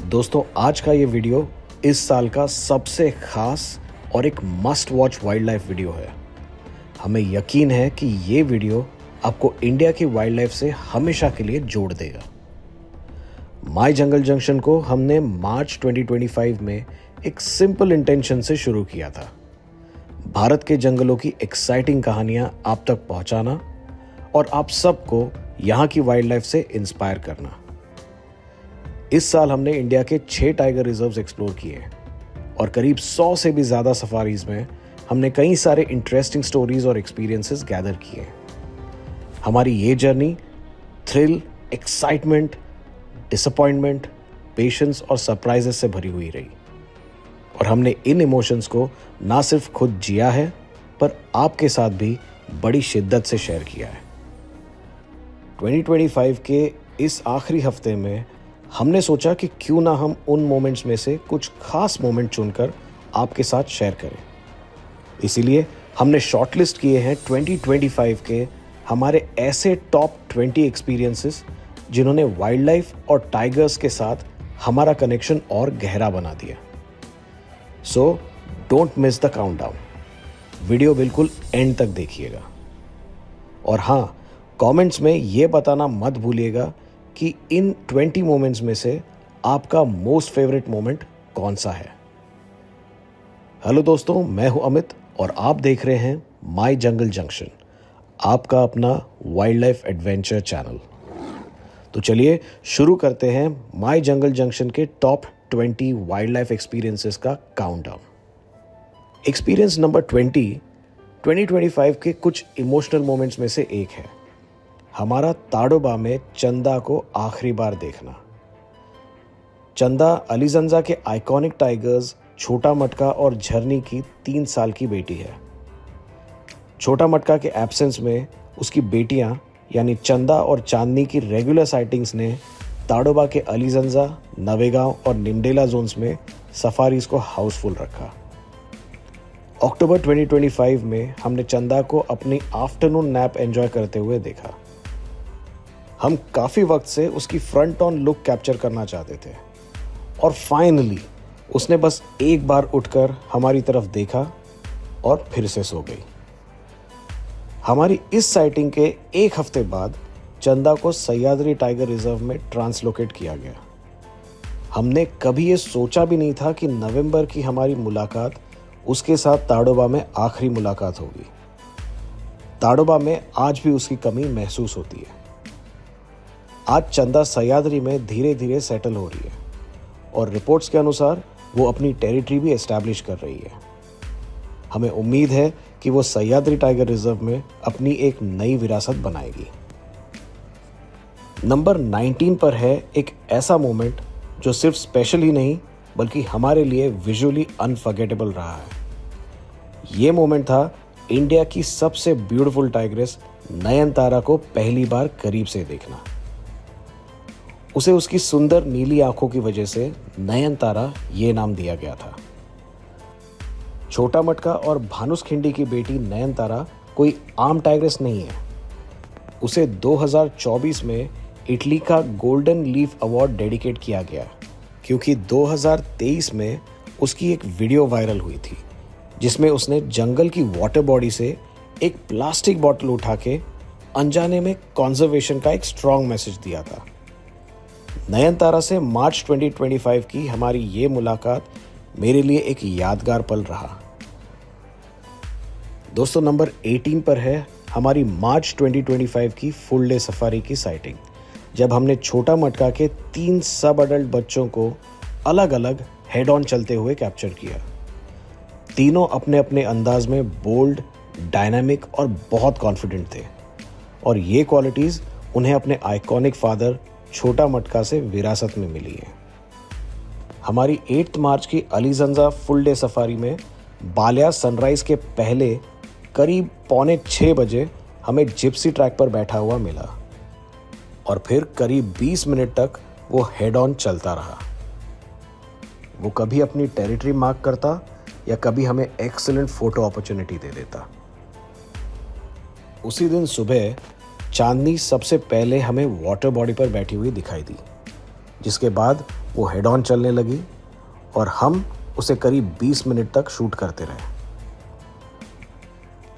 दोस्तों, आज का ये वीडियो इस साल का सबसे खास और एक must watch wild life video है। हमें यकीन है कि ये वीडियो आपको इंडिया की वाइल्ड लाइफ से हमेशा के लिए जोड़ देगा। माय जंगल जंक्शन को हमने मार्च 2025 में एक सिंपल इंटेंशन से शुरू किया था। भारत के जंगलों की एक्साइटिंग कहानियां आप तक पहुंचाना और आप सबको यहाँ की वाइल्ड लाइफ से इंस्पायर करना। इस साल हमने इंडिया के 6 टाइगर रिजर्व्स एक्सप्लोर किए और करीब 100 से भी ज़्यादा सफारीज में हमने कई सारे इंटरेस्टिंग स्टोरीज और एक्सपीरियंसेस गैदर किए। हमारी ये journey thrill, excitement, disappointment, patience और सरप्राइजेस से भरी हुई रही और हमने इन इमोशंस को ना सिर्फ खुद जिया है पर आपके साथ भी बड़ी शिद्दत से शेयर किया है। 2025 के इस आखिरी हफ्ते में हमने सोचा कि क्यों ना हम उन मोमेंट्स में से कुछ खास मोमेंट चुनकर आपके साथ शेयर करें। इसीलिए हमने शॉर्टलिस्ट किए हैं 2025 के हमारे ऐसे टॉप 20 एक्सपीरियंसेस जिन्होंने वाइल्ड लाइफ और टाइगर्स के साथ हमारा कनेक्शन और गहरा बना दिया। So don't miss the countdown. Video बिल्कुल एंड तक देखिएगा और हाँ, कमेंट्स में ये बताना मत भूलिएगा कि इन 20 मोमेंट्स में से आपका मोस्ट फेवरेट मोमेंट कौन सा है। हेलो दोस्तों, मैं हूं अमित और आप देख रहे हैं माय जंगल जंक्शन, आपका अपना वाइल्ड लाइफ एडवेंचर चैनल। तो चलिए शुरू करते हैं माय जंगल जंक्शन के टॉप 20 वाइल्ड लाइफ एक्सपीरियंसेस का काउंटडाउन। एक्सपीरियंस नंबर 2025 के कुछ इमोशनल मोमेंट्स में से एक है हमारा ताडोबा में चंदा को आखिरी बार देखना। चंदा अलीजंजा के आइकॉनिक टाइगर्स छोटा मटका और झरनी की 3 साल की बेटी है। छोटा मटका के एब्सेंस में उसकी बेटियां यानी चंदा और चांदनी की रेगुलर साइटिंग्स ने ताडोबा के अलीजंजा, नवेगांव और निंडेला जोन्स में सफारीज को हाउसफुल रखा। अक्टूबर 2025 में हमने चंदा को अपनी आफ्टरनून नैप एंजॉय करते हुए देखा। हम काफ़ी वक्त से उसकी फ्रंट ऑन लुक कैप्चर करना चाहते थे और फाइनली उसने बस एक बार उठकर हमारी तरफ देखा और फिर से सो गई। हमारी इस साइटिंग के एक हफ्ते बाद चंदा को सह्याद्री टाइगर रिजर्व में ट्रांसलोकेट किया गया। हमने कभी ये सोचा भी नहीं था कि नवंबर की हमारी मुलाकात उसके साथ ताडोबा में आखिरी मुलाकात होगी। ताडोबा में आज भी उसकी कमी महसूस होती है। आज चंदा सह्याद्री में धीरे धीरे सेटल हो रही है और रिपोर्ट्स के अनुसार वो अपनी टेरिटरी भी एस्टैब्लिश कर रही है। हमें उम्मीद है कि वो सह्याद्री टाइगर रिजर्व में अपनी एक नई विरासत बनाएगी। नंबर 19 पर है एक ऐसा मोमेंट जो सिर्फ स्पेशल ही नहीं बल्कि हमारे लिए विजुअली अनफॉरगेटेबल रहा है। ये मोमेंट था इंडिया की सबसे ब्यूटीफुल टाइग्रेस नयनतारा को पहली बार करीब से देखना। उसे उसकी सुंदर नीली आंखों की वजह से नयनतारा ये नाम दिया गया था। छोटा मटका और भानुसखिंडी की बेटी नयनतारा कोई आम टाइग्रेस नहीं है। उसे 2024 में इटली का गोल्डन लीफ अवार्ड डेडिकेट किया गया क्योंकि 2023 में उसकी एक वीडियो वायरल हुई थी जिसमें उसने जंगल की वाटर बॉडी से एक प्लास्टिक बॉटल उठा के अनजाने में कंजर्वेशन का एक स्ट्रॉन्ग मैसेज दिया था। नयनतारा से मार्च 2025 की हमारी ये मुलाकात मेरे लिए एक यादगार पल रहा। दोस्तों, नंबर 18 पर है हमारी मार्च 2025 की फुल डे सफारी की साइटिंग, जब हमने छोटा मटका के 3 सब अडल्ट बच्चों को अलग अलग हेड ऑन चलते हुए कैप्चर किया। तीनों अपने अपने अंदाज में बोल्ड, डायनामिक और बहुत कॉन्फिडेंट थे और ये क्वालिटीज़ उन्हें अपने आइकॉनिक फादर छोटा मटका से विरासत में मिली हैं। हमारी 8 मार्च की अलीजंजा फुल डे सफारी में बाल्या सनराइज के पहले करीब 5:45 बजे हमें जिप्सी ट्रैक पर बैठा हुआ मिला और फिर करीब 20 मिनट तक वो हेड ऑन चलता रहा। वो कभी अपनी टेरिटरी मार्क करता या कभी हमें एक्सीलेंट फोटो अपॉर्चुनिटी दे देता। उसी दिन सुबह चांदनी सबसे पहले हमें वाटर बॉडी पर बैठी हुई दिखाई दी, जिसके बाद वो हेड ऑन चलने लगी और हम उसे करीब 20 मिनट तक शूट करते रहे।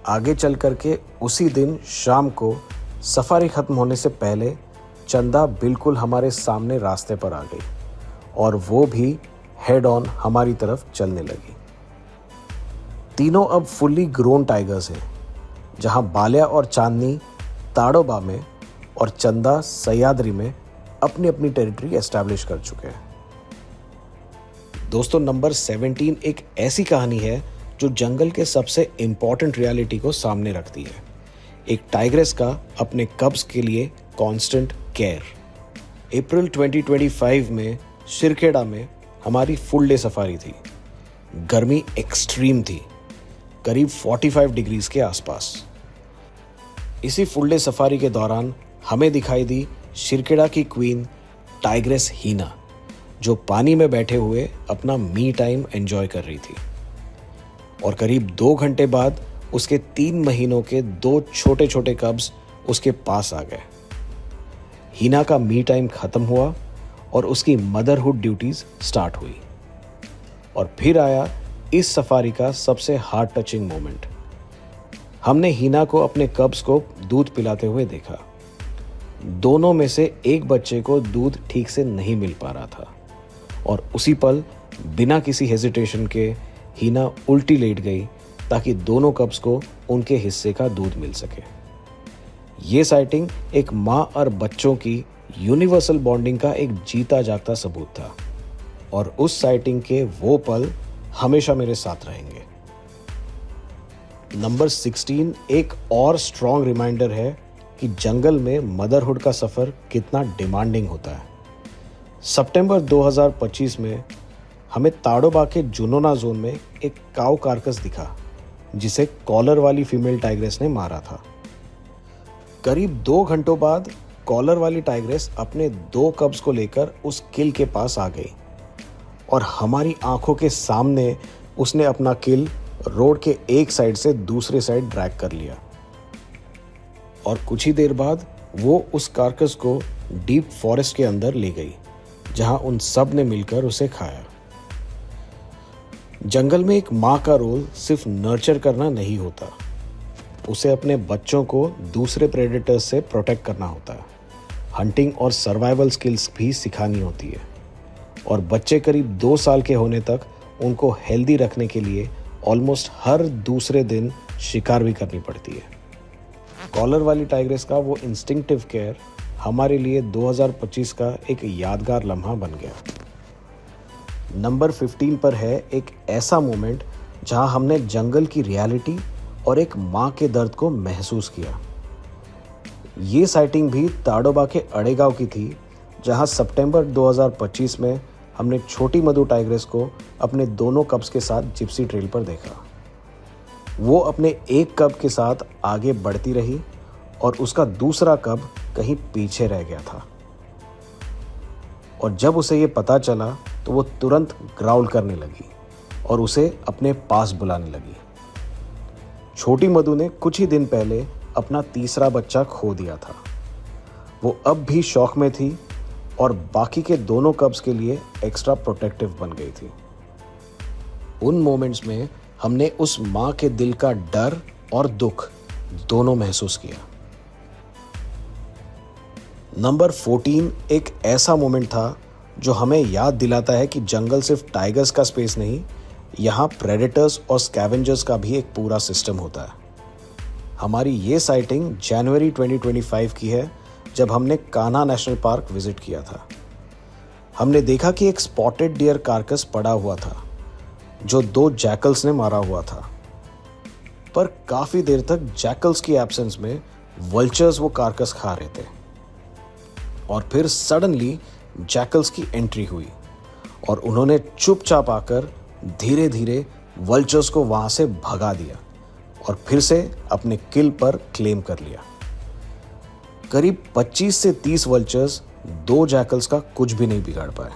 आगे चल करके उसी दिन शाम को सफारी खत्म होने से पहले चंदा बिल्कुल हमारे सामने रास्ते पर आ गई और वो भी हेड ऑन हमारी तरफ चलने लगी। तीनों अब फुल्ली ग्रोन टाइगर्स हैं, जहां बाल्या और चांदनी ताड़ोबा में और चंदा सह्याद्री में अपनी अपनी टेरिटरी एस्टैब्लिश कर चुके हैं। दोस्तों, नंबर 17 एक ऐसी कहानी है जो जंगल के सबसे इंपॉर्टेंट रियलिटी को सामने रखती है। एक टाइग्रेस का अपने कब्स के लिए कांस्टेंट केयर। अप्रैल 2025 में शिरखेड़ा में हमारी फुल डे सफारी थी। गर्मी एक्सट्रीम थी, करीब 45 डिग्रीज के आसपास। इसी फुल डे सफारी के दौरान हमें दिखाई दी शिरखेड़ा की क्वीन टाइग्रेस हीना, जो पानी में बैठे हुए अपना मी टाइम एंजॉय कर रही थी। और करीब 2 घंटे बाद उसके 3 महीनों के 2 छोटे छोटे कब्स उसके पास आ गए। हीना का मी टाइम खत्म हुआ और उसकी मदरहुड ड्यूटीज स्टार्ट हुई। और फिर आया इस सफारी का सबसे हार्ट टचिंग मोमेंट। हमने हीना को अपने कब्स को दूध पिलाते हुए देखा। दोनों में से एक बच्चे को दूध ठीक से नहीं मिल पा रहा था और उसी पल बिना किसी हेजिटेशन के हीना उल्टी लेट गई ताकि दोनों कब्स को उनके हिस्से का दूध मिल सके। ये साइटिंग एक माँ और बच्चों की यूनिवर्सल बॉन्डिंग का एक जीता जागता सबूत था और उस साइटिंग के वो पल हमेशा मेरे साथ रहेंगे। नंबर 16 एक और स्ट्रॉन्ग रिमाइंडर है कि जंगल में मदरहुड का सफ़र कितना डिमांडिंग होता है। सितंबर 2025 में हमें ताड़ोबा के जुनोना जोन में एक काऊ कार्कस दिखा, जिसे कॉलर वाली फीमेल टाइग्रेस ने मारा था। करीब 2 घंटों बाद कॉलर वाली टाइग्रेस अपने 2 कब्स को लेकर उस किल के पास आ गई और हमारी आंखों के सामने उसने अपना किल रोड के एक साइड से दूसरे साइड ड्रैग कर लिया और कुछ ही देर बाद वो उस कार्कस को डीप फॉरेस्ट के अंदर ले गई, जहां उन सब ने मिलकर उसे खाया। जंगल में एक माँ का रोल सिर्फ नर्चर करना नहीं होता, उसे अपने बच्चों को दूसरे प्रेडेटर्स से प्रोटेक्ट करना होता है। हंटिंग और सर्वाइवल स्किल्स भी सिखानी होती है और बच्चे करीब 2 साल के होने तक उनको हेल्दी रखने के लिए ऑलमोस्ट हर दूसरे दिन शिकार भी करनी पड़ती है। कॉलर वाली टाइग्रेस का वो इंस्टिंक्टिव केयर हमारे लिए 2025 का एक यादगार लम्हा बन गया। नंबर 15 पर है एक ऐसा मोमेंट जहां हमने जंगल की रियलिटी और एक माँ के दर्द को महसूस किया। ये साइटिंग भी ताड़ोबा के अड़ेगांव की थी, जहां सितंबर 2025 में हमने छोटी मधु टाइग्रेस को अपने दोनों कब्स के साथ जिप्सी ट्रेल पर देखा। वो अपने एक कब के साथ आगे बढ़ती रही और उसका दूसरा कब कहीं पीछे रह गया था और जब उसे ये पता चला तो वो तुरंत ग्राउल करने लगी और उसे अपने पास बुलाने लगी। छोटी मधु ने कुछ ही दिन पहले अपना तीसरा बच्चा खो दिया था। वो अब भी शौक में थी और बाकी के दोनों कब्स के लिए एक्स्ट्रा प्रोटेक्टिव बन गई थी। उन मोमेंट्स में हमने उस माँ के दिल का डर और दुख दोनों महसूस किया। नंबर 14 एक ऐसा मोमेंट था जो हमें याद दिलाता है कि जंगल सिर्फ टाइगर्स का स्पेस नहीं, यहाँ प्रेडेटर्स और स्कैवेंजर्स का भी एक पूरा सिस्टम होता है। हमारी ये साइटिंग जनवरी 2025 की है, जब हमने कान्हा नेशनल पार्क विजिट किया था। हमने देखा कि एक स्पॉटेड डियर कार्कस पड़ा हुआ था जो 2 जैकल्स ने मारा हुआ था। पर काफी देर तक जैकल्स की एब्सेंस में वल्चर्स वो कार्कस खा रहे थे और फिर सडनली जैकल्स की एंट्री हुई और उन्होंने चुपचाप आकर धीरे धीरे वल्चर्स को वहां से भगा दिया और फिर से अपने किल पर क्लेम कर लिया। करीब 25 से 30 वल्चर्स 2 जैकल्स का कुछ भी नहीं बिगाड़ पाए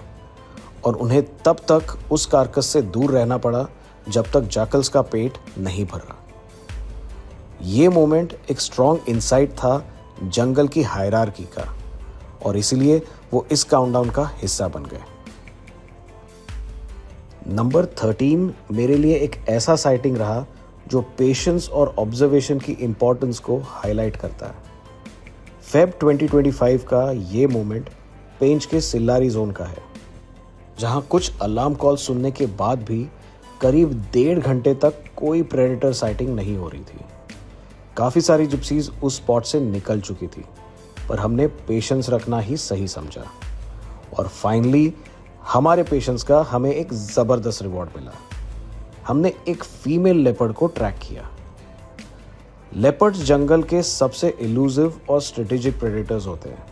और उन्हें तब तक उस कार्कस से दूर रहना पड़ा जब तक जैकल्स का पेट नहीं भरा। ये मोमेंट एक स्ट्रॉन्ग इंसाइट था जंगल की हायरार्की का और इसीलिए वो इस काउंटडाउन का हिस्सा बन गए। नंबर 13 मेरे लिए एक ऐसा साइटिंग रहा जो पेशेंस और ऑब्जर्वेशन की इंपॉर्टेंस को हाईलाइट करता है। फेब 2025 का ये मोमेंट पेंच के सिल्लारी जोन का है, जहां कुछ अलार्म कॉल सुनने के बाद भी करीब 1.5 घंटे तक कोई प्रेडेटर साइटिंग नहीं हो रही थी। काफ़ी सारी जिप्सीज उस स्पॉट से निकल चुकी थी, पर हमने पेशेंस रखना ही सही समझा और फाइनली हमारे पेशेंस का हमें एक ज़बरदस्त रिवॉर्ड मिला। हमने एक फीमेल लेपर्ड को ट्रैक किया। लेपर्ड्स जंगल के सबसे इल्यूसिव और स्ट्रेटेजिक प्रेडेटर्स होते हैं।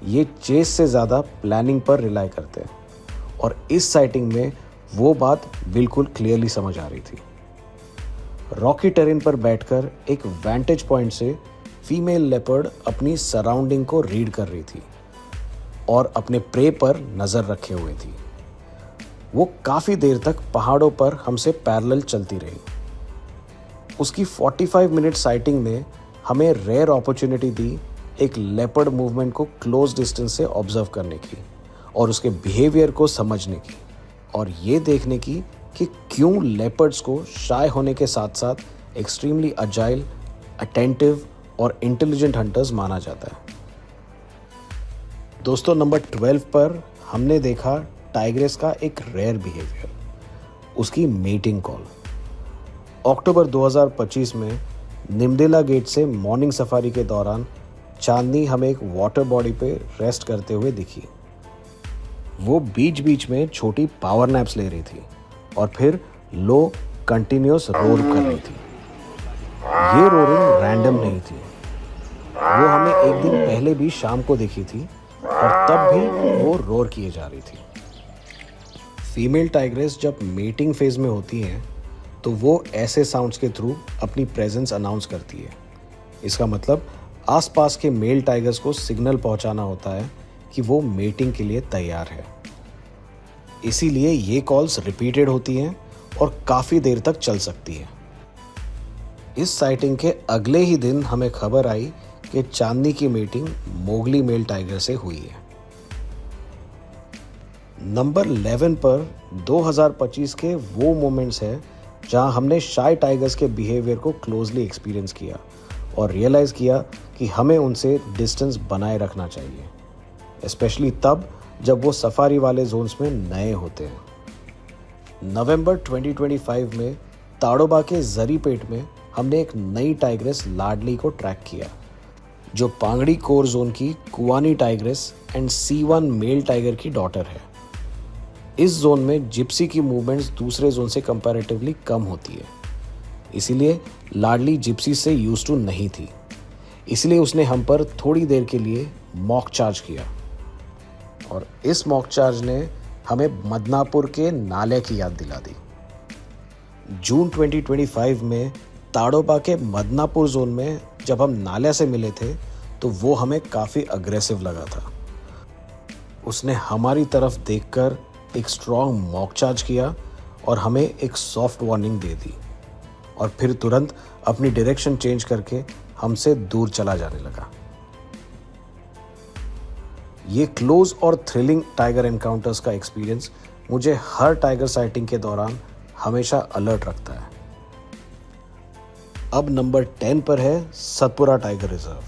ये चेस से ज़्यादा प्लानिंग पर रिलाई करते हैं और इस साइटिंग में वो बात बिल्कुल क्लियरली समझ आ रही थी। रॉकी टेरेन पर बैठकर एक वैंटेज पॉइंट से फीमेल लेपर्ड अपनी सराउंडिंग को रीड कर रही थी और अपने प्रे पर नज़र रखे हुए थी। वो काफ़ी देर तक पहाड़ों पर हमसे पैरेलल चलती रही। उसकी 45 मिनट साइटिंग ने हमें रेयर अपॉर्चुनिटी दी एक लेपर्ड मूवमेंट को क्लोज डिस्टेंस से ऑब्जर्व करने की और उसके बिहेवियर को समझने की और ये देखने की कि क्यों लेपर्ड्स को शाय होने के साथ साथ एक्सट्रीमली अजाइल, अटेंटिव और इंटेलिजेंट हंटर्स माना जाता है। दोस्तों, नंबर 12 पर हमने देखा टाइग्रेस का एक रेयर बिहेवियर, उसकी मेटिंग कॉल। अक्टूबर 2025 में निमदेला गेट से मॉर्निंग सफारी के दौरान चांदनी हमें एक वाटर बॉडी पे रेस्ट करते हुए दिखी। वो बीच बीच में छोटी पावर नैप्स ले रही थी और फिर लो कंटिन्यूस रोर कर रही थी। ये रोरिंग रैंडम नहीं थी। वो हमें एक दिन पहले भी शाम को दिखी थी और तब भी वो रोर किए जा रही थी। फीमेल टाइग्रेस जब मेटिंग फेज में होती हैं तो वो ऐसे साउंड्स के थ्रू अपनी प्रेजेंस अनाउंस करती है। इसका मतलब आसपास के मेल टाइगर्स को सिग्नल पहुंचाना होता है कि वो मेटिंग के लिए तैयार है। इसीलिए ये कॉल्स रिपीटेड होती हैं और काफ़ी देर तक चल सकती है। इस साइटिंग के अगले ही दिन हमें खबर आई कि चांदनी की मीटिंग मोगली मेल टाइगर से हुई है। नंबर 11 पर 2025 के वो मोमेंट्स हैं जहां हमने शाय टाइगर्स के बिहेवियर को क्लोजली एक्सपीरियंस किया और रियलाइज़ किया कि हमें उनसे डिस्टेंस बनाए रखना चाहिए, स्पेशली तब जब वो सफारी वाले जोन्स में नए होते हैं। नवंबर 2025 में ताड़ोबा के जरीपेट में हमने एक नई टाइग्रेस लाडली को ट्रैक किया, जो पांगड़ी कोर जोन की Kuwani tigress and C1 male tiger की डॉटर है। इस जोन में जिप्सी की मूवमेंट्स दूसरे जोन से कंपैरेटिवली कम होती है, इसीलिए लाडली जिप्सी से यूज्ड टू नहीं थी। इसलिए उसने हम पर थोड़ी देर के लिए मॉक चार्ज किया और इस मॉक चार्ज ने हमें मदनापुर के नाले की याद दिला दी। जून 2025 में ताड़ोबा के मदनापुर जोन में जब हम नाले से मिले थे तो वो हमें काफ़ी अग्रेसिव लगा था। उसने हमारी तरफ देखकर एक स्ट्रॉन्ग मॉक चार्ज किया और हमें एक सॉफ्ट वार्निंग दे दी और फिर तुरंत अपनी डायरेक्शन चेंज करके हमसे दूर चला जाने लगा। ये क्लोज और थ्रिलिंग टाइगर एनकाउंटर्स का एक्सपीरियंस मुझे हर टाइगर साइटिंग के दौरान हमेशा अलर्ट रखता है। अब नंबर 10 पर है सतपुरा टाइगर रिजर्व,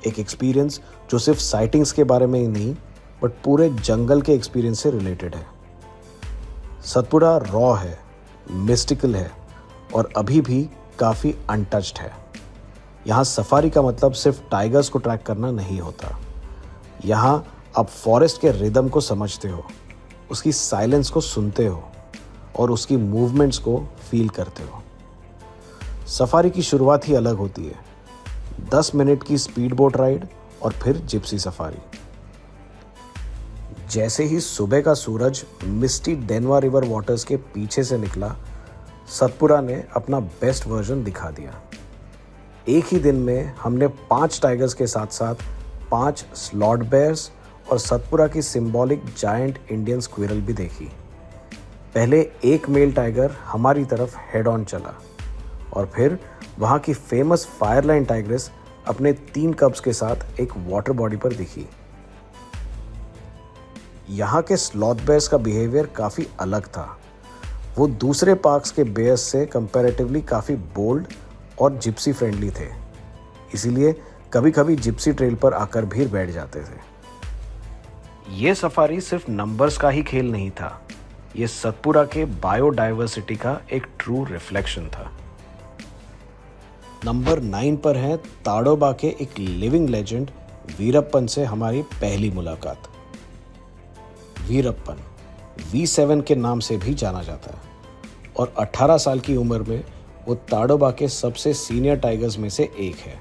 एक एक्सपीरियंस जो सिर्फ साइटिंग्स के बारे में ही नहीं बट पूरे जंगल के एक्सपीरियंस से रिलेटेड है। सतपुरा रॉ है, मिस्टिकल है और अभी भी काफ़ी अनटच्ड है। यहाँ सफारी का मतलब सिर्फ टाइगर्स को ट्रैक करना नहीं होता। यहाँ आप फॉरेस्ट के रिदम को समझते हो, उसकी साइलेंस को सुनते हो और उसकी मूवमेंट्स को फील करते हो। सफारी की शुरुआत ही अलग होती है। 10 मिनट की स्पीड बोट राइड और फिर जिप्सी सफारी। जैसे ही सुबह का सूरज मिस्टी डेनवा रिवर वाटर्स के पीछे से निकला, सतपुरा ने अपना बेस्ट वर्जन दिखा दिया। एक ही दिन में हमने 5 टाइगर्स के साथ साथ 5 स्लॉट बेयर्स और सतपुरा की सिंबॉलिक जायंट इंडियन स्क्विरल भी देखी। पहले एक मेल टाइगर हमारी तरफ हेड ऑन चला और फिर वहाँ की फेमस फायरलाइन टाइग्रेस अपने 3 कब्स के साथ एक वाटर बॉडी पर दिखी। यहाँ के स्लॉथ बेयर्स का बिहेवियर काफ़ी अलग था। वो दूसरे पार्क्स के बेयर्स से कंपैरेटिवली काफ़ी बोल्ड और जिप्सी फ्रेंडली थे, इसीलिए कभी कभी जिप्सी ट्रेल पर आकर भी बैठ जाते थे। ये सफारी सिर्फ नंबर्स का ही खेल नहीं था, ये सतपुरा के बायोडाइवर्सिटी का एक ट्रू रिफ्लेक्शन था। नंबर 9 पर है ताडोबा के एक लिविंग लेजेंड वीरप्पन से हमारी पहली मुलाकात। वीरप्पन V7 के नाम से भी जाना जाता है और 18 साल की उम्र में वो ताडोबा के सबसे सीनियर टाइगर्स में से एक है।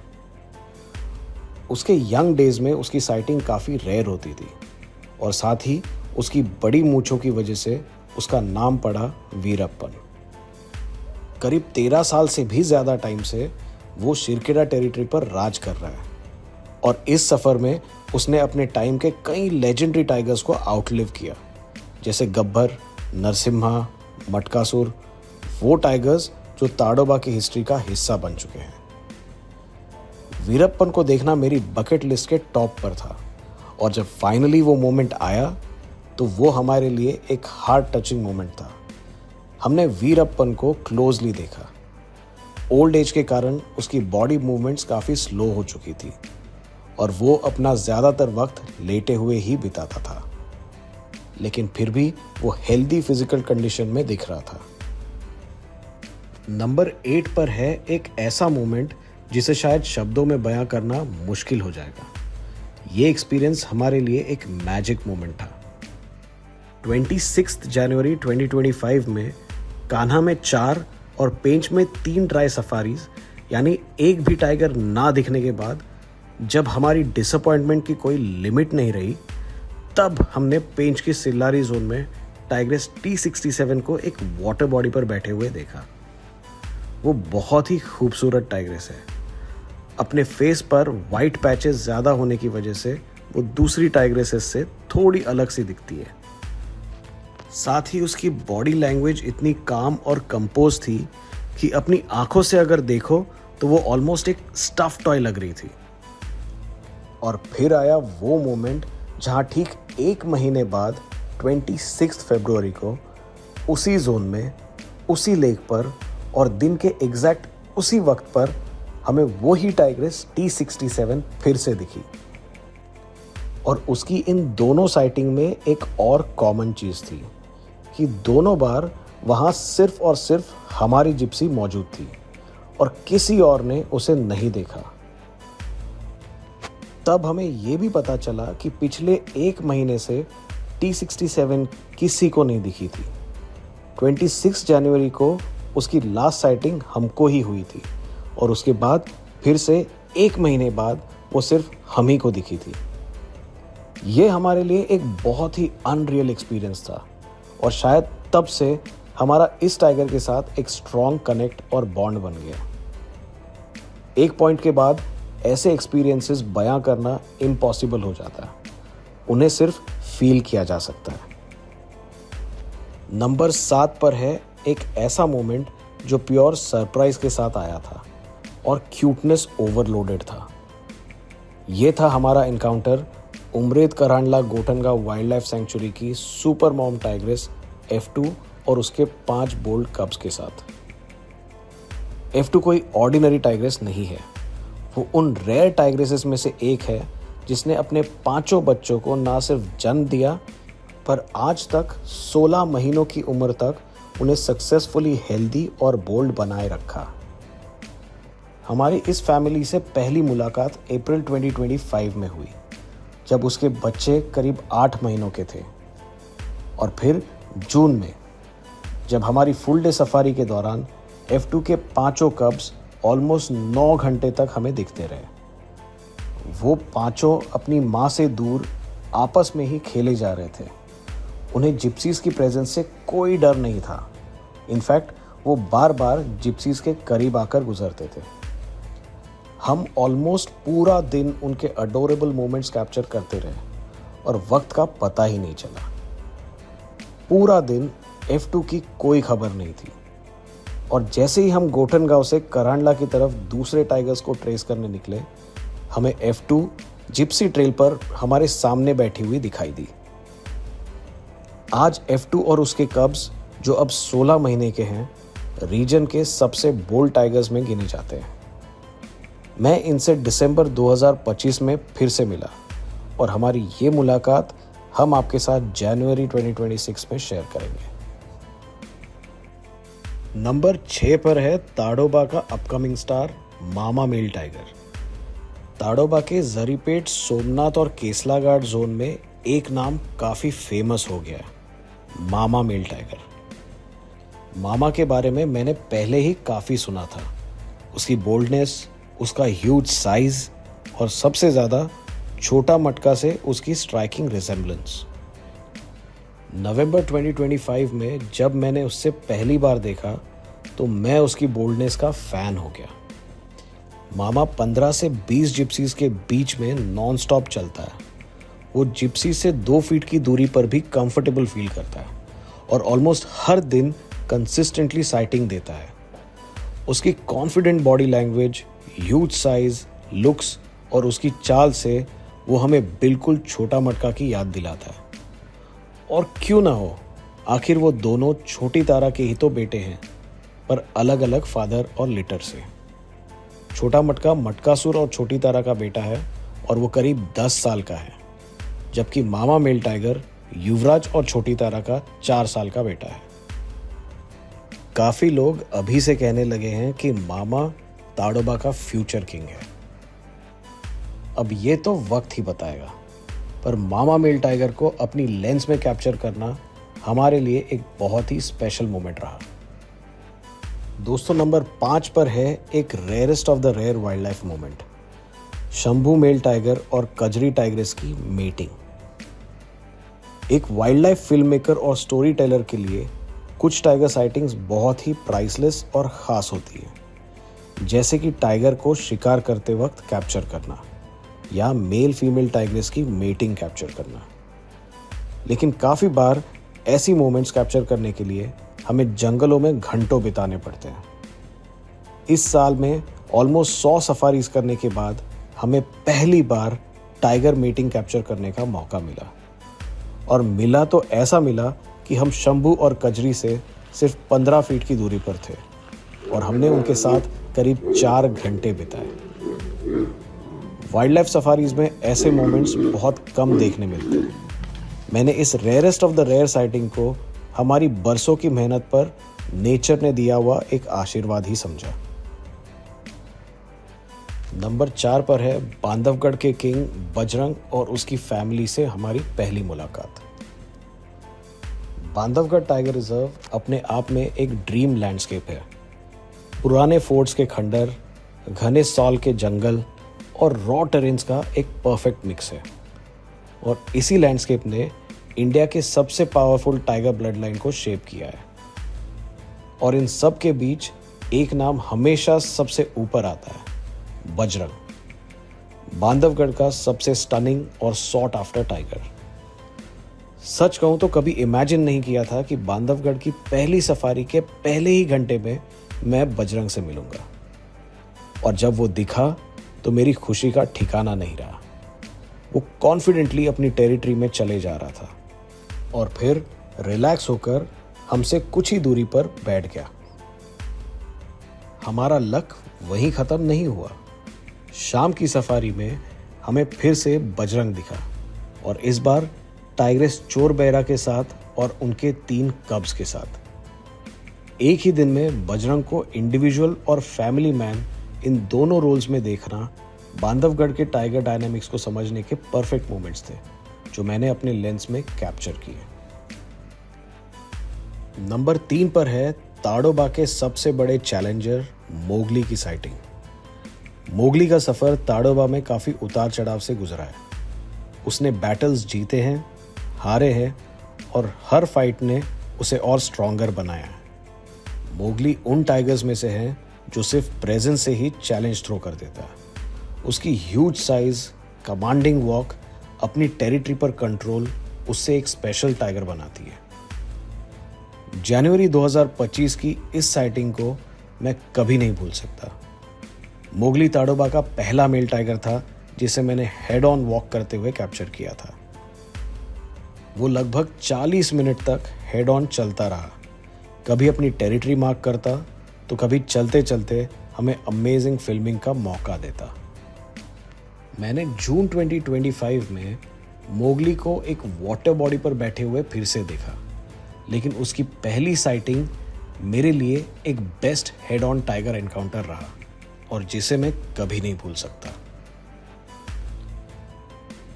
उसके यंग डेज में उसकी साइटिंग काफ़ी रेयर होती थी और साथ ही उसकी बड़ी मूंछों की वजह से उसका नाम पड़ा वीरप्पन। करीब 13 साल से भी ज़्यादा टाइम से वो शिरकेरा टेरिटरी पर राज कर रहा है और इस सफ़र में उसने अपने टाइम के कई लेजेंडरी टाइगर्स को आउटलिव किया, जैसे गब्बर, नरसिम्हा, मटकासुर, वो टाइगर्स जो ताडोबा की हिस्ट्री का हिस्सा बन चुके हैं। वीरप्पन को देखना मेरी बकेट लिस्ट के टॉप पर था और जब फाइनली वो मोमेंट आया तो वो हमारे लिए एक हार्ट टचिंग मोमेंट था। हमने वीरप्पन को क्लोजली देखा। ओल्ड एज के कारण उसकी बॉडी मूवमेंट्स काफ़ी स्लो हो चुकी थी और वो अपना ज़्यादातर वक्त लेटे हुए ही बिताता था, लेकिन फिर भी वो हेल्दी फिजिकल कंडीशन में दिख रहा था। नंबर 8 पर है एक ऐसा मोमेंट जिसे शायद शब्दों में बयां करना मुश्किल हो जाएगा। ये एक्सपीरियंस हमारे लिए एक मैजिक मोमेंट था। 26 जनवरी 2025 में कान्हा में 4 और पेंच में 3 ड्राई सफारीज, यानी एक भी टाइगर ना दिखने के बाद जब हमारी डिसअपॉइंटमेंट की कोई लिमिट नहीं रही, तब हमने पेंच की सिल्लारी जोन में टाइग्रेस T67 को एक वाटर बॉडी पर बैठे हुए देखा। वो बहुत ही खूबसूरत टाइग्रेस है। अपने फेस पर वाइट पैचेस ज़्यादा होने की वजह से वो दूसरी टाइग्रेसेस से थोड़ी अलग सी दिखती है। साथ ही उसकी बॉडी लैंग्वेज इतनी काम और कंपोज थी कि अपनी आंखों से अगर देखो तो वो ऑलमोस्ट एक स्टफ टॉय लग रही थी। और फिर आया वो मोमेंट जहाँ ठीक 1 महीने बाद 26 फरवरी को उसी जोन में, उसी लेक पर और दिन के एग्जैक्ट उसी वक्त पर हमें वो ही टाइग्रेस T67 फिर से दिखी। और उसकी इन दोनों साइटिंग में एक और कॉमन चीज़ थी कि दोनों बार वहाँ सिर्फ और सिर्फ हमारी जिप्सी मौजूद थी और किसी और ने उसे नहीं देखा। तब हमें ये भी पता चला कि पिछले 1 महीने से T67 किसी को नहीं दिखी थी। 26 जनवरी को उसकी लास्ट साइटिंग हमको ही हुई थी और उसके बाद फिर से 1 महीने बाद वो सिर्फ हम ही को दिखी थी। ये हमारे लिए एक बहुत ही अनरियल एक्सपीरियंस था और शायद तब से हमारा इस टाइगर के साथ एक स्ट्रॉन्ग कनेक्ट और बॉन्ड बन गया। एक पॉइंट के बाद ऐसे एक्सपीरियंसेस बयां करना इम्पॉसिबल हो जाता है, उन्हें सिर्फ फील किया जा सकता है। नंबर 7 पर है एक ऐसा मोमेंट जो प्योर सरप्राइज के साथ आया था और क्यूटनेस ओवरलोडेड था। ये था हमारा encounter Umred Karhandla Gothanga wildlife sanctuary की सुपर मॉम टाइग्रेस F2 और उसके 5 बोल्ड कब्स के साथ। F2 कोई ऑर्डिनरी टाइग्रेस नहीं है, वो उन रेयर टाइग्रेसेस में से एक है जिसने अपने 5 बच्चों को ना सिर्फ जन्म दिया पर आज तक 16 महीनों की उम्र तक उन्हें सक्सेसफुली हेल्दी और बोल्ड बनाए रखा। हमारी इस फैमिली से पहली मुलाकात अप्रैल 2025 में हुई जब उसके बच्चे करीब 8 महीनों के थे और फिर जून में जब हमारी फुल डे सफारी के दौरान F2 के पांचों कब्स ऑलमोस्ट 9 घंटे तक हमें दिखते रहे। वो पांचों अपनी माँ से दूर आपस में ही खेले जा रहे थे। उन्हें जिप्सीज की प्रेजेंस से कोई डर नहीं था। इनफैक्ट वो बार बार जिप्सीज के करीब आकर गुजरते थे। हम ऑलमोस्ट पूरा दिन उनके अडोरेबल मोमेंट्स कैप्चर करते रहे और वक्त का पता ही नहीं चला। पूरा दिन F2 की कोई खबर नहीं थी और जैसे ही हम गोठन गांव से करांडला की तरफ दूसरे टाइगर्स को ट्रेस करने निकले, हमें F2 जिप्सी ट्रेल पर हमारे सामने बैठी हुई दिखाई दी। आज F2 और उसके कब्स, जो अब 16 महीने के हैं, रीजन के सबसे बोल्ड टाइगर्स में गिने जाते हैं। मैं इनसे दिसंबर 2025 में फिर से मिला और हमारी ये मुलाकात हम आपके साथ जनवरी 2026 में शेयर करेंगे। नंबर 6 पर है ताडोबा का अपकमिंग स्टार मामा मेल टाइगर। ताडोबा के जरीपेट, सोमनाथ और केसलाघाट जोन में एक नाम काफ़ी फेमस हो गया, मामा मेल टाइगर। मामा के बारे में मैंने पहले ही काफ़ी सुना था। उसकी बोल्डनेस, उसका ह्यूज साइज और सबसे ज़्यादा छोटा मटका से उसकी स्ट्राइकिंग रिजेम्बलेंस। नवंबर 2025 में जब मैंने उससे पहली बार देखा तो मैं उसकी बोल्डनेस का फ़ैन हो गया। मामा 15 से 20 जिप्सीज के बीच में नॉन स्टॉप चलता है। वो जिप्सी से 2 फीट की दूरी पर भी कंफर्टेबल फील करता है और ऑलमोस्ट हर दिन कंसिस्टेंटली साइटिंग देता है। उसकी confident body language, huge size, looks और उसकी चाल से वो हमें बिल्कुल छोटा मटका की याद दिलाता है। और क्यों ना हो, आखिर वो दोनों छोटी तारा के ही तो बेटे हैं, पर अलग अलग फादर और लिटर से। छोटा मटका मटकासुर और छोटी तारा का बेटा है और वो करीब 10 साल का है, जबकि मामा मेल टाइगर युवराज और छोटी तारा का 4 साल का बेटा है। काफ़ी लोग अभी से कहने लगे हैं कि मामा ताडोबा का फ्यूचर किंग है। अब ये तो वक्त ही बताएगा, पर मामा मेल टाइगर को अपनी लेंस में कैप्चर करना हमारे लिए एक बहुत ही स्पेशल मोमेंट रहा। दोस्तों, नंबर 5 पर है एक rarest of the rare wildlife moment, Shambhu male tiger और कजरी टाइग्रेस की मीटिंग। एक वाइल्ड लाइफ फिल्म मेकर और स्टोरी टेलर के लिए कुछ टाइगर साइटिंग्स बहुत ही प्राइसलेस और ख़ास होती है, जैसे कि टाइगर को शिकार करते वक्त कैप्चर करना या मेल फीमेल टाइग्रेस की मेटिंग कैप्चर करना। लेकिन काफ़ी बार ऐसी मोमेंट्स कैप्चर करने के लिए हमें जंगलों में घंटों बिताने पड़ते हैं। इस साल में ऑलमोस्ट 100 सफारीज करने के बाद हमें पहली बार टाइगर मीटिंग कैप्चर करने का मौका मिला। और मिला तो ऐसा मिला कि हम शंभू और कजरी से सिर्फ 15 फीट की दूरी पर थे और हमने उनके साथ करीब 4 घंटे बिताए। वाइल्ड लाइफ सफारीज में ऐसे मोमेंट्स बहुत कम देखने मिलते हैं। मैंने इस rarest of the rare sighting को हमारी बरसों की मेहनत पर नेचर ने दिया हुआ एक आशीर्वाद ही समझा। नंबर 4 पर है बांधवगढ़ के किंग बजरंग और उसकी फैमिली से हमारी पहली मुलाकात। बांधवगढ़ टाइगर रिजर्व अपने आप में एक ड्रीम लैंडस्केप है। पुराने फोर्ट्स के खंडर, घने सॉल के जंगल और रॉ टेरेन्स का एक परफेक्ट मिक्स है। और इसी लैंडस्केप ने इंडिया के सबसे पावरफुल टाइगर ब्लड लाइन को शेप किया है। और इन सब के बीच एक नाम हमेशा सबसे ऊपर आता है, बजरंग, बांधवगढ़ का सबसे स्टनिंग और सॉट आफ्टर टाइगर। सच कहूं तो कभी इमेजिन नहीं किया था कि बांधवगढ़ की पहली सफारी के पहले ही घंटे में मैं बजरंग से मिलूंगा। और जब वो दिखा तो मेरी खुशी का ठिकाना नहीं रहा। वो कॉन्फिडेंटली अपनी टेरिटरी में चले जा रहा था और फिर रिलैक्स होकर हमसे कुछ ही दूरी पर बैठ गया। हमारा लक वहीं ख़त्म नहीं हुआ। शाम की सफारी में हमें फिर से बजरंग दिखा और इस बार टाइग्रेस चोर बैरा के साथ और उनके 3 कब्स के साथ। एक ही दिन में बजरंग को इंडिविजुअल और फैमिली मैन इन दोनों रोल्स में देखना बांधवगढ़ के टाइगर डायनामिक्स को समझने के परफेक्ट मोमेंट्स थे, जो मैंने अपने लेंस में कैप्चर किए। नंबर 3 पर है ताडोबा के सबसे बड़े चैलेंजर मोगली की साइटिंग। मोगली का सफर ताडोबा में काफी उतार चढ़ाव से गुजरा है। उसने बैटल्स जीते हैं, हारे हैं और हर फाइट ने उसे और स्ट्रॉन्गर बनाया है। मोगली उन टाइगर्स में से है जो सिर्फ प्रेजेंस से ही चैलेंज थ्रो कर देता है। उसकी ह्यूज साइज, कमांडिंग वॉक, अपनी टेरिटरी पर कंट्रोल उससे एक स्पेशल टाइगर बनाती है। जनवरी 2025 की इस साइटिंग को मैं कभी नहीं भूल सकता। मोगली ताडोबा का पहला मेल टाइगर था जिसे मैंने हेड ऑन वॉक करते हुए कैप्चर किया था। वो लगभग 40 मिनट तक हेड ऑन चलता रहा, कभी अपनी टेरिटरी मार्क करता तो कभी चलते चलते हमें अमेजिंग फिल्मिंग का मौका देता। मैंने जून 2025 में मोगली को एक वाटर बॉडी पर बैठे हुए फिर से देखा, लेकिन उसकी पहली साइटिंग मेरे लिए एक best head on tiger encounter रहा और जिसे मैं कभी नहीं भूल सकता।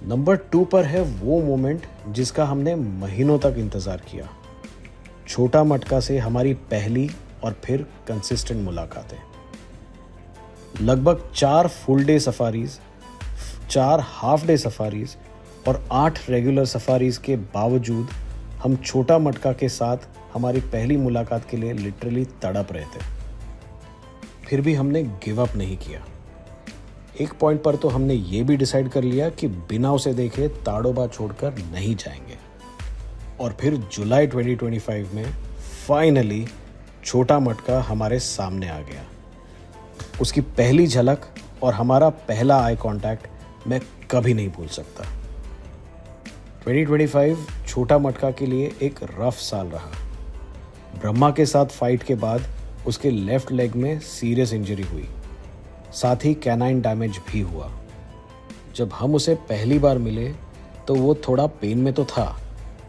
नंबर 2 पर है वो मोमेंट जिसका हमने महीनों तक इंतजार किया। छोटा मटका से हमारी पहली और फिर कंसिस्टेंट मुलाकातें। लगभग 4 full day safaris, 4 half day safaris और 8 रेगुलर सफारीज के बावजूद हम छोटा मटका के साथ हमारी पहली मुलाकात के लिए लिटरली तड़प रहे थे। फिर भी हमने गिव अप नहीं किया। एक पॉइंट पर तो हमने ये भी डिसाइड कर लिया कि बिना उसे देखे ताडोबा छोड़कर नहीं जाएंगे। और फिर जुलाई 2025 में फाइनली छोटा मटका हमारे सामने आ गया। उसकी पहली झलक और हमारा पहला आई कांटेक्ट मैं कभी नहीं भूल सकता। 2025 छोटा मटका के लिए एक रफ साल रहा। ब्रह्मा के साथ फाइट के बाद उसके लेफ्ट लेग में सीरियस इंजरी हुई, साथ ही कैनाइन डैमेज भी हुआ। जब हम उसे पहली बार मिले तो वो थोड़ा पेन में तो था,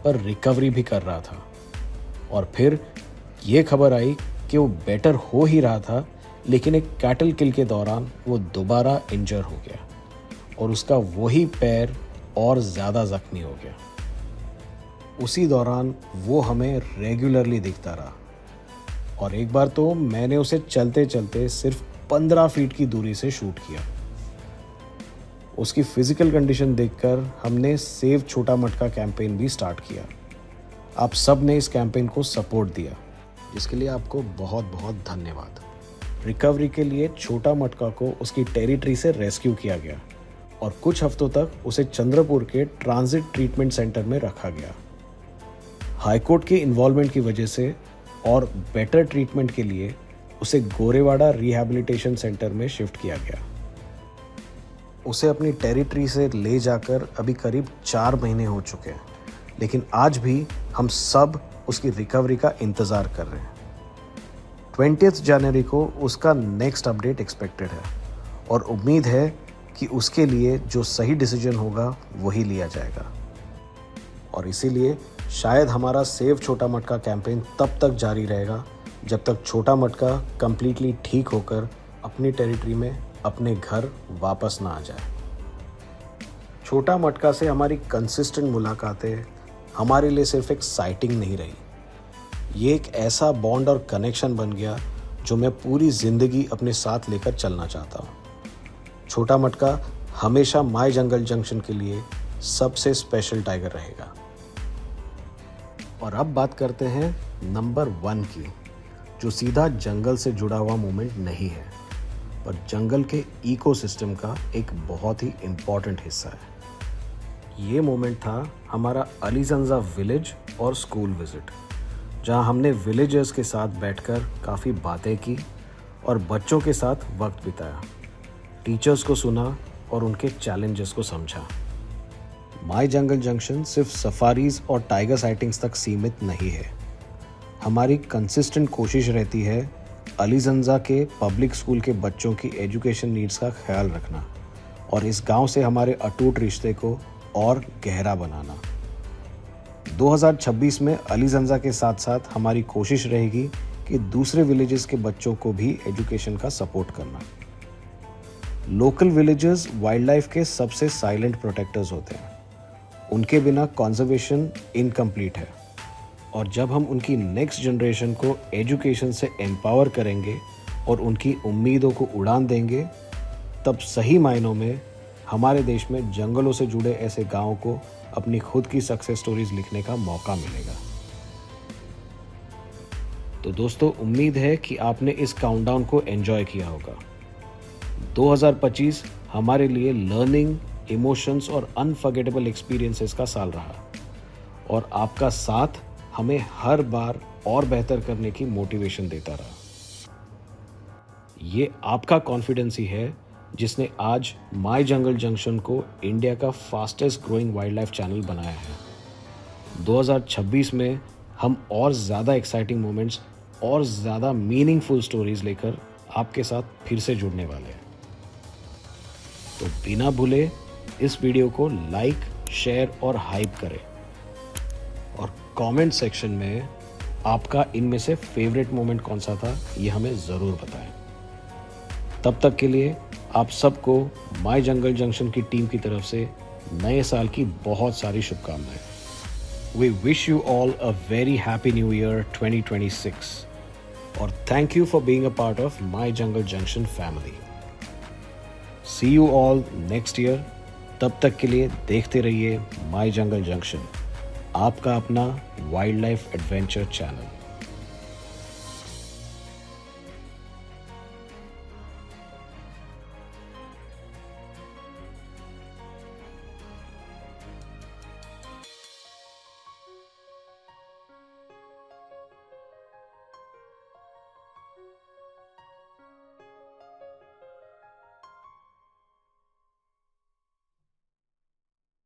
पर रिकवरी भी कर रहा था। और फिर ये खबर आई कि वो बेटर हो ही रहा था, लेकिन एक कैटल किल के दौरान वो दोबारा इंजर हो गया और उसका वही पैर और ज़्यादा जख्मी हो गया। उसी दौरान वो हमें रेगुलरली दिखता रहा और एक बार तो मैंने उसे चलते चलते सिर्फ 15 फीट की दूरी से शूट किया। उसकी फिजिकल कंडीशन देखकर हमने सेव छोटा मटका कैंपेन भी स्टार्ट किया। आप सब ने इस कैंपेन को सपोर्ट दिया, जिसके लिए आपको बहुत बहुत धन्यवाद। रिकवरी के लिए छोटा मटका को उसकी टेरिटरी से रेस्क्यू किया गया और कुछ हफ्तों तक उसे चंद्रपुर के ट्रांजिट ट्रीटमेंट सेंटर में रखा गया। हाईकोर्ट के इन्वॉल्वमेंट की वजह से और बेटर ट्रीटमेंट के लिए उसे गोरेवाड़ा रिहैबिलिटेशन सेंटर में शिफ्ट किया गया। उसे अपनी टेरिटरी से ले जाकर अभी करीब 4 महीने हो चुके हैं, लेकिन आज भी हम सब उसकी रिकवरी का इंतज़ार कर रहे हैं। 20 जनवरी को उसका नेक्स्ट अपडेट एक्सपेक्टेड है और उम्मीद है कि उसके लिए जो सही डिसीजन होगा वही लिया जाएगा। और इसीलिए शायद हमारा सेव छोटा मटका कैंपेन तब तक जारी रहेगा जब तक छोटा मटका कंप्लीटली ठीक होकर अपनी टेरिटरी में अपने घर वापस ना आ जाए। छोटा मटका से हमारी कंसिस्टेंट मुलाकातें हमारे लिए सिर्फ एक साइटिंग नहीं रही, ये एक ऐसा बॉन्ड और कनेक्शन बन गया जो मैं पूरी ज़िंदगी अपने साथ लेकर चलना चाहता हूँ। छोटा मटका हमेशा माय जंगल जंक्शन के लिए सबसे स्पेशल टाइगर रहेगा। और अब बात करते हैं नंबर 1 की, जो सीधा जंगल से जुड़ा हुआ मोमेंट नहीं है, पर जंगल के इकोसिस्टम का एक बहुत ही इम्पॉर्टेंट हिस्सा है। ये मोमेंट था हमारा अलीजंजा विलेज और स्कूल विजिट, जहां हमने विलेजर्स के साथ बैठकर काफ़ी बातें की और बच्चों के साथ वक्त बिताया, टीचर्स को सुना और उनके चैलेंजेस को समझा। माय जंगल जंक्शन सिर्फ सफारीज और टाइगर साइटिंग्स तक सीमित नहीं है। हमारी कंसिस्टेंट कोशिश रहती है अलीजंजा के पब्लिक स्कूल के बच्चों की एजुकेशन नीड्स का ख्याल रखना और इस गांव से हमारे अटूट रिश्ते को और गहरा बनाना। 2026 में अलीजंजा के साथ साथ हमारी कोशिश रहेगी कि दूसरे विलेजेस के बच्चों को भी एजुकेशन का सपोर्ट करना। लोकल विलेजेस वाइल्ड लाइफ के सबसे साइलेंट प्रोटेक्टर्स होते हैं। उनके बिना कंजर्वेशन इनकम्प्लीट है। और जब हम उनकी नेक्स्ट जनरेशन को एजुकेशन से एम्पावर करेंगे और उनकी उम्मीदों को उड़ान देंगे, तब सही मायनों में हमारे देश में जंगलों से जुड़े ऐसे गांवों को अपनी खुद की सक्सेस स्टोरीज लिखने का मौका मिलेगा। तो दोस्तों, उम्मीद है कि आपने इस काउंटडाउन को एंजॉय किया होगा। 2025 हमारे लिए लर्निंग, इमोशंस और अनफॉरगेटेबल एक्सपीरियंसेस का साल रहा और आपका साथ हमें हर बार और बेहतर करने की मोटिवेशन देता रहा। ये आपका कॉन्फिडेंस ही है जिसने आज माय जंगल जंक्शन को इंडिया का fastest growing wild life channel बनाया है। 2026 में हम और ज़्यादा एक्साइटिंग मोमेंट्स और ज़्यादा मीनिंगफुल स्टोरीज लेकर आपके साथ फिर से जुड़ने वाले हैं। तो बिना भूले इस वीडियो को लाइक, शेयर और हाइप करें और कमेंट सेक्शन में आपका इनमें से फेवरेट मोमेंट कौन सा था ये हमें ज़रूर बताएं। तब तक के लिए आप सबको माय जंगल जंक्शन की टीम की तरफ से नए साल की बहुत सारी शुभकामनाएं। We wish you all a very happy new year 2026 और thank you for being a part of My Jungle Junction family. See you all next year. तब तक के लिए देखते रहिए माय जंगल जंक्शन, आपका अपना वाइल्ड लाइफ एडवेंचर चैनल।